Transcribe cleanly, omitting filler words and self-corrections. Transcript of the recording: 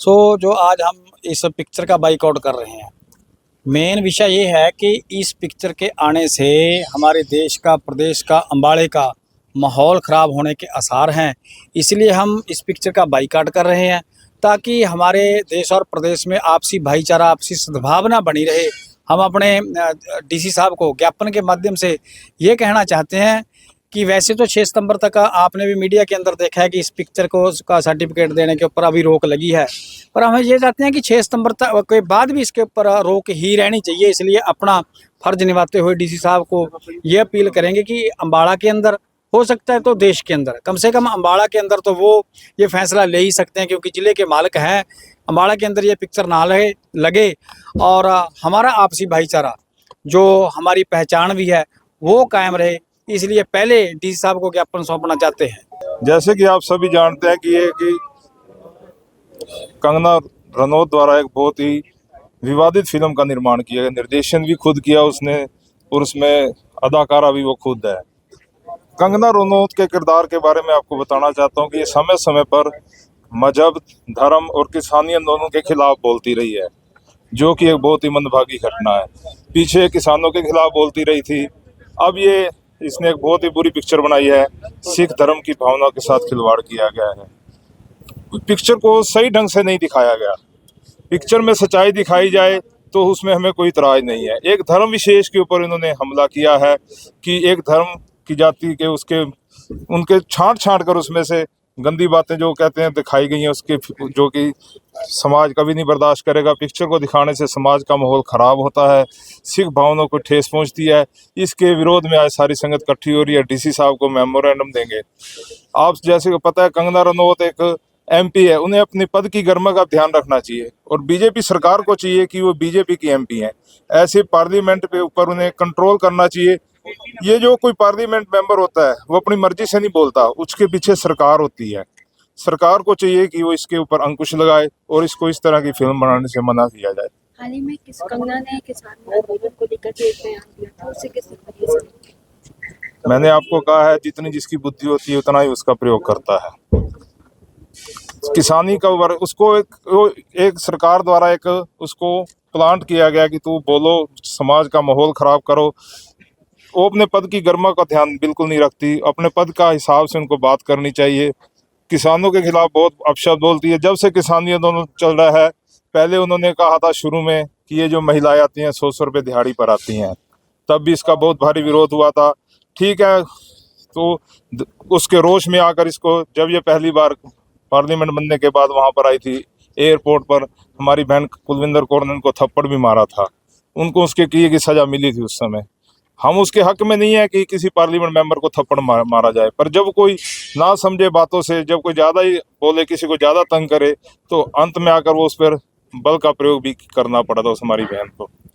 जो आज हम इस पिक्चर का बाइकआउट कर रहे हैं, मेन विषय ये है कि इस पिक्चर के आने से हमारे देश का, प्रदेश का, अम्बाड़े का माहौल ख़राब होने के आसार हैं। इसलिए हम इस पिक्चर का बाइकआउट कर रहे हैं ताकि हमारे देश और प्रदेश में आपसी भाईचारा, आपसी सद्भावना बनी रहे। हम अपने डीसी साहब को ज्ञापन के माध्यम से ये कहना चाहते हैं कि वैसे तो 6 सितंबर तक आपने भी मीडिया के अंदर देखा है कि इस पिक्चर को उसका सर्टिफिकेट देने के ऊपर अभी रोक लगी है, पर हम ये चाहते हैं कि 6 सितंबर तक के बाद भी इसके ऊपर रोक ही रहनी चाहिए। इसलिए अपना फर्ज निभाते हुए डीसी साहब को ये अपील करेंगे कि अम्बाड़ा के अंदर, हो सकता है तो देश के अंदर, कम से कम अम्बाड़ा के अंदर तो वो ये फैसला ले ही सकते हैं, क्योंकि ज़िले के मालिक हैं। अम्बाड़ा के अंदर ये पिक्चर ना लगे और हमारा आपसी भाईचारा, जो हमारी पहचान भी है, वो कायम रहे। इसलिए पहले डीसी साहब को ज्ञापन सौंपना चाहते हैं। जैसे कि आप सभी जानते हैं कि कंगना रनौत द्वारा एक बहुत ही विवादित फिल्म का निर्माण किया गया, निर्देशन भी खुद किया उसने और उसमें अदाकारा भी वो खुद है। कंगना रनौत के किरदार के बारे में आपको बताना चाहता हूँ कि ये समय समय पर मजहब, धर्म और किसानी आंदोलन के खिलाफ बोलती रही है, जो कि एक बहुत ही मंदभागी घटना है। पीछे किसानों के खिलाफ बोलती रही थी, अब ये इसने एक बहुत ही बुरी पिक्चर बनाई है। सिख धर्म की भावना के साथ खिलवाड़ किया गया है। पिक्चर को सही ढंग से नहीं दिखाया गया। पिक्चर में सच्चाई दिखाई जाए तो उसमें हमें कोई इतराज नहीं है। एक धर्म विशेष के ऊपर इन्होंने हमला किया है कि एक धर्म की जाति के उनके छांट कर उसमें से गंदी बातें जो कहते हैं दिखाई गई हैं, उसके जो कि समाज कभी नहीं बर्दाश्त करेगा। पिक्चर को दिखाने से समाज का माहौल ख़राब होता है, सिख भावनाओं को ठेस पहुंचती है। इसके विरोध में आज सारी संगत इकट्ठी हो रही है। डीसी साहब को मेमोरेंडम देंगे। आप जैसे पता है, कंगना रनौत एक एमपी है, उन्हें अपने पद की गरिमा का ध्यान रखना चाहिए और बीजेपी सरकार को चाहिए कि वो बीजेपी की एमपी हैं। ऐसे पार्लियामेंट के ऊपर उन्हें कंट्रोल करना चाहिए। ये जो कोई पार्लियामेंट मेंबर होता है वो अपनी मर्जी से नहीं बोलता, उसके पीछे सरकार होती है। सरकार को चाहिए कि वो इसके ऊपर अंकुश लगाए और इसको इस तरह की फिल्म बनाने से मना किया जाए। हाल ही में कंगना ने किसान आंदोलन को लेकर के एक बयान दिया था, उसे किस तरह से? मैंने आपको कहा है, जितनी जिसकी बुद्धि होती है उतना ही उसका प्रयोग करता है। किसानी का वर्ग उसको एक सरकार द्वारा एक उसको प्लांट किया गया कि तू बोलो, समाज का माहौल खराब करो। वो अपने पद की गरिमा का ध्यान बिल्कुल नहीं रखती। अपने पद का हिसाब से उनको बात करनी चाहिए। किसानों के खिलाफ बहुत अपशब्द बोलती है। जब से किसानी आंदोलन चल रहा है, पहले उन्होंने कहा था शुरू में कि ये जो महिलाएं आती हैं 100 रुपये दिहाड़ी पर आती हैं, तब भी इसका बहुत भारी विरोध हुआ था। ठीक है, तो उसके रोष में आकर इसको, जब ये पहली बार पार्लियामेंट बनने के बाद वहाँ पर आई थी, एयरपोर्ट पर हमारी बहन कुलविंदर कौर ने उनको थप्पड़ भी मारा था। उनको उसके किए की सज़ा मिली थी उस समय। हम उसके हक में नहीं है कि किसी पार्लियामेंट मेंबर को थप्पड़ मारा जाए, पर जब कोई ना समझे बातों से, जब कोई ज़्यादा ही बोले, किसी को ज़्यादा तंग करे, तो अंत में आकर वो उस पर बल का प्रयोग भी करना पड़ा था उस हमारी बहन को।